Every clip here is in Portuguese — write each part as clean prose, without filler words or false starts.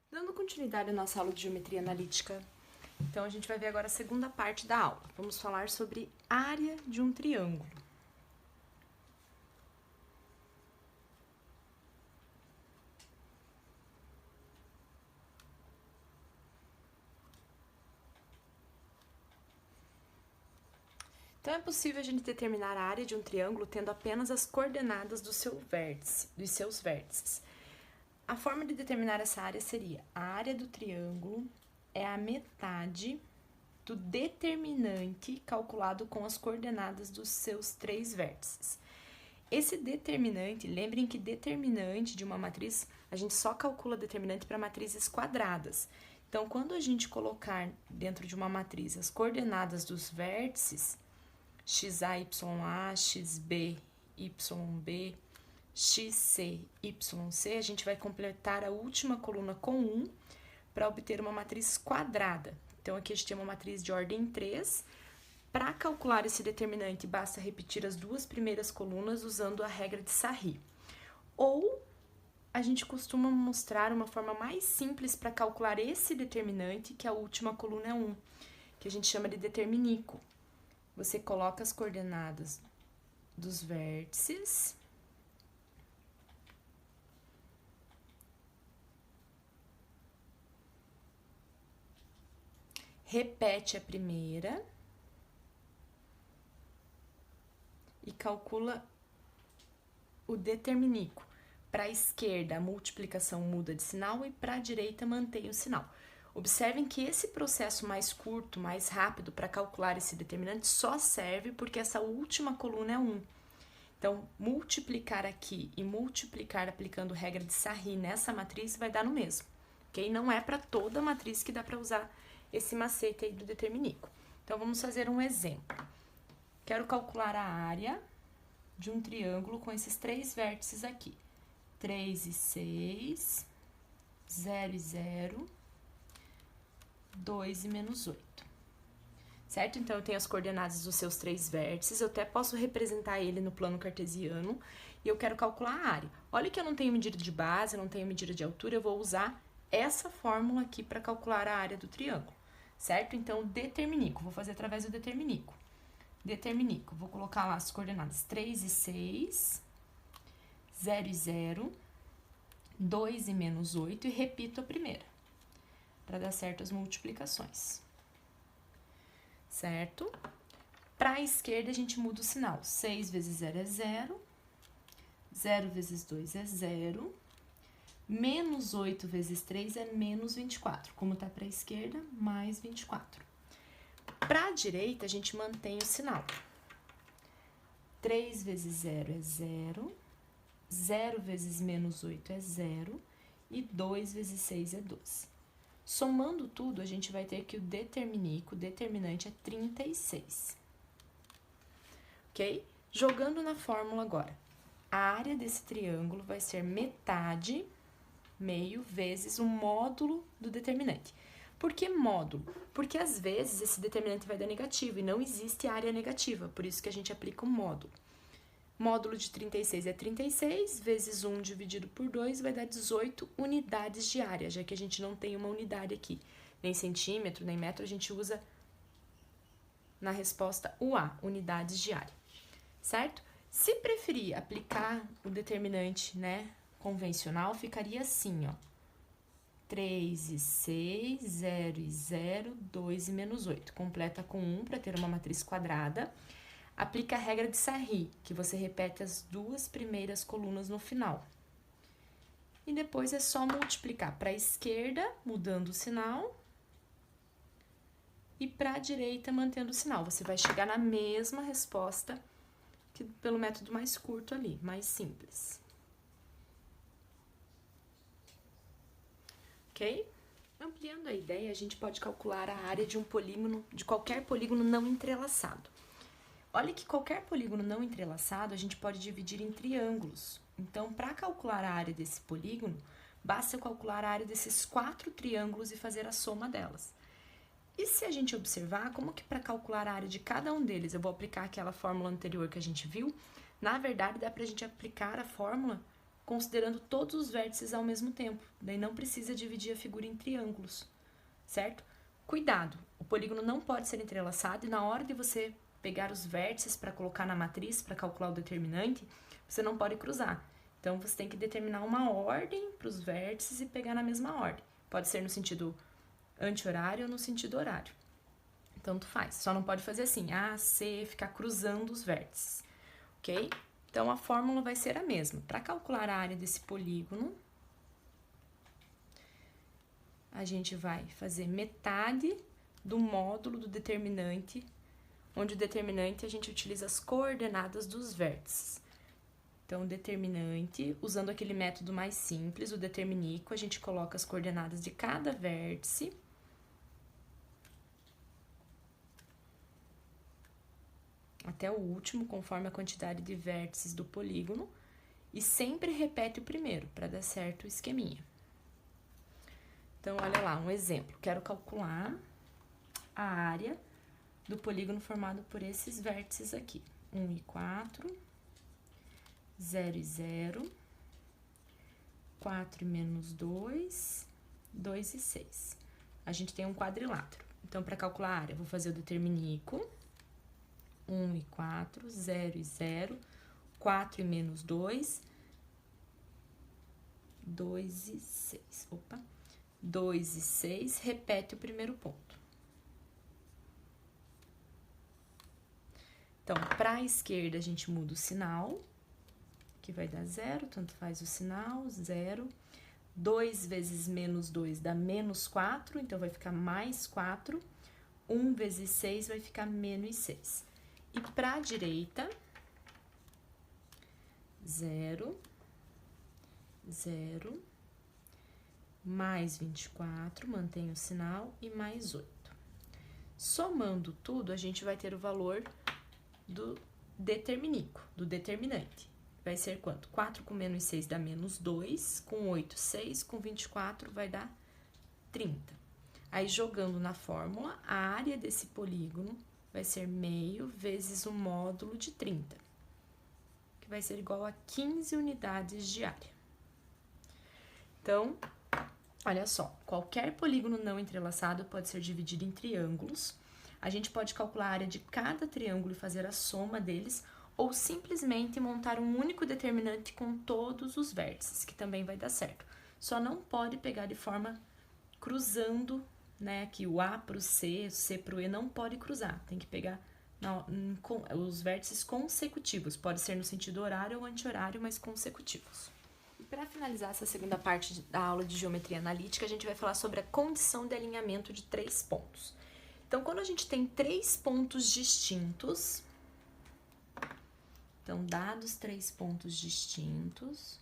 Dando continuidade à nossa aula de geometria analítica, então a gente vai ver agora a segunda parte da aula. Vamos falar sobre área de um triângulo. Então é possível a gente determinar a área de um triângulo tendo apenas as coordenadas dos seus vértices. A forma de determinar essa área seria: a área do triângulo é a metade do determinante calculado com as coordenadas dos seus três vértices. Esse determinante, lembrem que determinante de uma matriz, a gente só calcula determinante para matrizes quadradas. Então, quando a gente colocar dentro de uma matriz as coordenadas dos vértices, xa, ya, xb, yb, xc, yc, a gente vai completar a última coluna com 1 para obter uma matriz quadrada. Então, aqui a gente tem uma matriz de ordem 3. Para calcular esse determinante, basta repetir as duas primeiras colunas usando a regra de Sarry. Ou a gente costuma mostrar uma forma mais simples para calcular esse determinante, que a última coluna é 1, que a gente chama de determinico. Você coloca as coordenadas dos vértices, repete a primeira e calcula o determinico. Para a esquerda, a multiplicação muda de sinal e para a direita mantém o sinal. Observem que esse processo mais curto, mais rápido para calcular esse determinante só serve porque essa última coluna é 1. Então, multiplicar aqui e multiplicar aplicando regra de Sarry nessa matriz vai dar no mesmo, ok? Não é para toda matriz que dá para usar esse macete aí do determinico. Então, vamos fazer um exemplo. Quero calcular a área de um triângulo com esses três vértices aqui. 3 e 6, 0 e 0, 2 e menos 8. Certo? Então, eu tenho as coordenadas dos seus três vértices, eu até posso representar ele no plano cartesiano, e eu quero calcular a área. Olha que eu não tenho medida de base, não tenho medida de altura, eu vou usar essa fórmula aqui para calcular a área do triângulo, certo? Então, determinico, vou fazer através do determinico. Determinico, vou colocar lá as coordenadas 3 e 6, 0 e 0, 2 e menos 8, e repito a primeira, para dar certo as multiplicações. Certo? Para a esquerda, a gente muda o sinal. 6 vezes 0 é 0, 0 vezes 2 é 0, menos 8 vezes 3 é menos 24. Como tá para a esquerda, mais 24. Para a direita, a gente mantém o sinal. 3 vezes 0 é 0, 0 vezes menos 8 é 0, e 2 vezes 6 é 12. Somando tudo, a gente vai ter que o determinico, o determinante, é 36. Ok? Jogando na fórmula agora. A área desse triângulo vai ser metade, meio, vezes o módulo do determinante. Por que módulo? Porque às vezes esse determinante vai dar negativo e não existe área negativa, por isso que a gente aplica o módulo. Módulo de 36 é 36, vezes 1 dividido por 2 vai dar 18 unidades de área, já que a gente não tem uma unidade aqui. Nem centímetro, nem metro, a gente usa na resposta UA, unidades de área, certo? Se preferir aplicar o determinante, né, convencional, ficaria assim, ó. 3 e 6, 0 e 0, 2 e menos 8. Completa com 1 para ter uma matriz quadrada. Aplica a regra de Sarry, que você repete as duas primeiras colunas no final. E depois é só multiplicar para a esquerda, mudando o sinal, e para a direita, mantendo o sinal. Você vai chegar na mesma resposta que pelo método mais curto ali, mais simples. Ok? Ampliando a ideia, a gente pode calcular a área de um polígono, de qualquer polígono não entrelaçado. Olha que qualquer polígono não entrelaçado a gente pode dividir em triângulos. Então, para calcular a área desse polígono, basta eu calcular a área desses 4 triângulos e fazer a soma delas. E se a gente observar, como que para calcular a área de cada um deles eu vou aplicar aquela fórmula anterior que a gente viu? Na verdade, dá para a gente aplicar a fórmula considerando todos os vértices ao mesmo tempo. Daí não precisa dividir a figura em triângulos, certo? Cuidado, o polígono não pode ser entrelaçado e na hora de você pegar os vértices para colocar na matriz, para calcular o determinante, você não pode cruzar. Então, você tem que determinar uma ordem para os vértices e pegar na mesma ordem. Pode ser no sentido anti-horário ou no sentido horário. Tanto faz. Só não pode fazer assim, A, C, ficar cruzando os vértices, ok? Então, a fórmula vai ser a mesma. Para calcular a área desse polígono, a gente vai fazer metade do módulo do determinante, onde o determinante a gente utiliza as coordenadas dos vértices. Então, o determinante, usando aquele método mais simples, o determinico, a gente coloca as coordenadas de cada vértice. Até o último, conforme a quantidade de vértices do polígono. E sempre repete o primeiro, para dar certo o esqueminha. Então, olha lá, um exemplo. Quero calcular a área do polígono formado por esses vértices aqui. 1 e 4, 0 e 0, 4 e menos 2, 2 e 6. A gente tem um quadrilátero. Então, para calcular a área, vou fazer o determinico. 1 e 4, 0 e 0, 4 e menos 2, 2 e 6. Opa! 2 e 6, repete o primeiro ponto. Então, para a esquerda, a gente muda o sinal, que vai dar 0, tanto faz o sinal, 0. 2 vezes menos 2 dá menos 4, então vai ficar mais 4. 1 vezes 6 vai ficar menos 6. E para a direita, 0, 0, mais 24, mantém o sinal, e mais 8. Somando tudo, a gente vai ter o valor do determinico, do determinante. Vai ser quanto? 4 com menos 6 dá menos 2, com 8, 6, com 24 vai dar 30. Aí, jogando na fórmula, a área desse polígono vai ser meio vezes o módulo de 30, que vai ser igual a 15 unidades de área. Então, olha só, qualquer polígono não entrelaçado pode ser dividido em triângulos. A gente pode calcular a área de cada triângulo e fazer a soma deles, ou simplesmente montar um único determinante com todos os vértices, que também vai dar certo. Só não pode pegar de forma cruzando, né, aqui o A para o C para o E não pode cruzar, tem que pegar os vértices consecutivos, pode ser no sentido horário ou anti-horário, mas consecutivos. Para finalizar essa segunda parte da aula de geometria analítica, a gente vai falar sobre a condição de alinhamento de 3 pontos. Então, quando a gente tem 3 pontos distintos, então, dados 3 pontos distintos,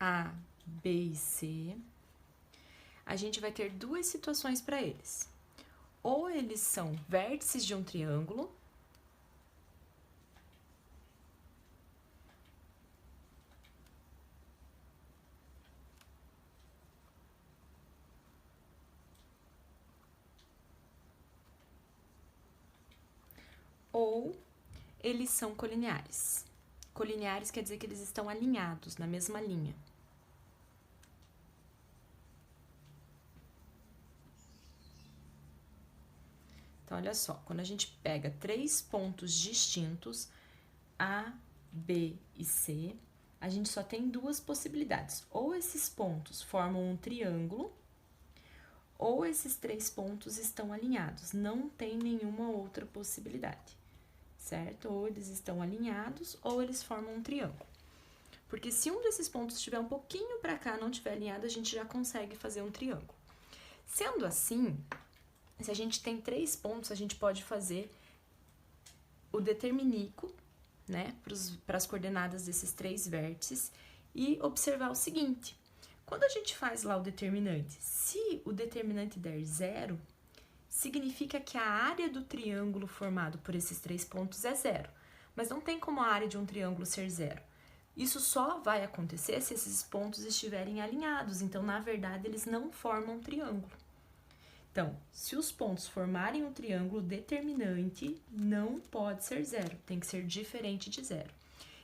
A, B e C, a gente vai ter duas situações para eles. Ou eles são vértices de um triângulo, ou eles são colineares. Colineares quer dizer que eles estão alinhados na mesma linha. Então, olha só, quando a gente pega 3 pontos distintos, A, B e C, a gente só tem 2 possibilidades. Ou esses pontos formam um triângulo, ou esses 3 pontos estão alinhados. Não tem nenhuma outra possibilidade, certo? Ou eles estão alinhados, ou eles formam um triângulo. Porque se um desses pontos estiver um pouquinho para cá, não estiver alinhado, a gente já consegue fazer um triângulo. Sendo assim, se a gente tem 3 pontos, a gente pode fazer o determinico, né, para as coordenadas desses 3 vértices e observar o seguinte: quando a gente faz lá o determinante, se o determinante der 0, significa que a área do triângulo formado por esses 3 pontos é 0. Mas não tem como a área de um triângulo ser 0. Isso só vai acontecer se esses pontos estiverem alinhados, então, na verdade, eles não formam um triângulo. Então, se os pontos formarem um triângulo, o determinante não pode ser zero, tem que ser diferente de zero.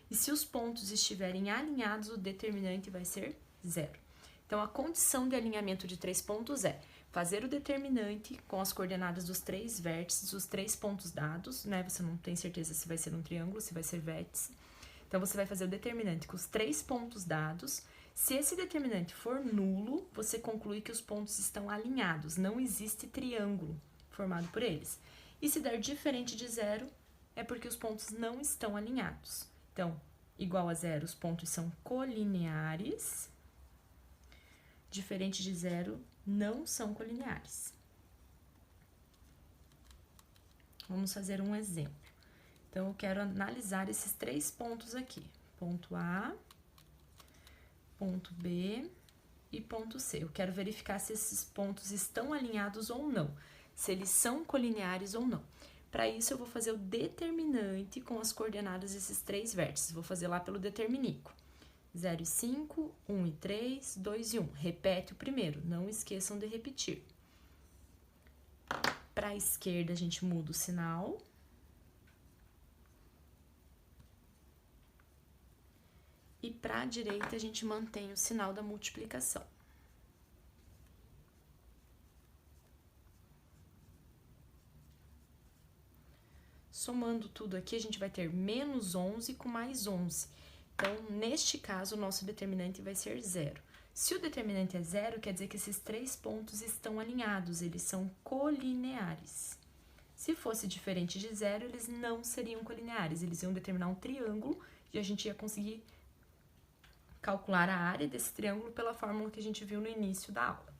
E se os pontos estiverem alinhados, o determinante vai ser zero. Então, a condição de alinhamento de 3 pontos é fazer o determinante com as coordenadas dos 3 vértices, os 3 pontos dados, né? Você não tem certeza se vai ser um triângulo, se vai ser vértice. Então, você vai fazer o determinante com os 3 pontos dados. Se esse determinante for nulo, você conclui que os pontos estão alinhados, não existe triângulo formado por eles. E se der diferente de zero, é porque os pontos não estão alinhados. Então, igual a zero, os pontos são colineares. Diferente de zero, não são colineares. Vamos fazer um exemplo. Então, eu quero analisar esses 3 pontos aqui. Ponto A, ponto B e ponto C. Eu quero verificar se esses pontos estão alinhados ou não, se eles são colineares ou não. Para isso, eu vou fazer o determinante com as coordenadas desses 3 vértices. Vou fazer lá pelo determinico. 0 e 5, 1 e 3, 2 e 1. Repete o primeiro, não esqueçam de repetir. Para a esquerda, a gente muda o sinal. E para a direita, a gente mantém o sinal da multiplicação. Somando tudo aqui, a gente vai ter menos 11 com mais 11. Então, neste caso, o nosso determinante vai ser zero. Se o determinante é zero, quer dizer que esses 3 pontos estão alinhados, eles são colineares. Se fosse diferente de zero, eles não seriam colineares, eles iam determinar um triângulo e a gente ia conseguir calcular a área desse triângulo pela fórmula que a gente viu no início da aula.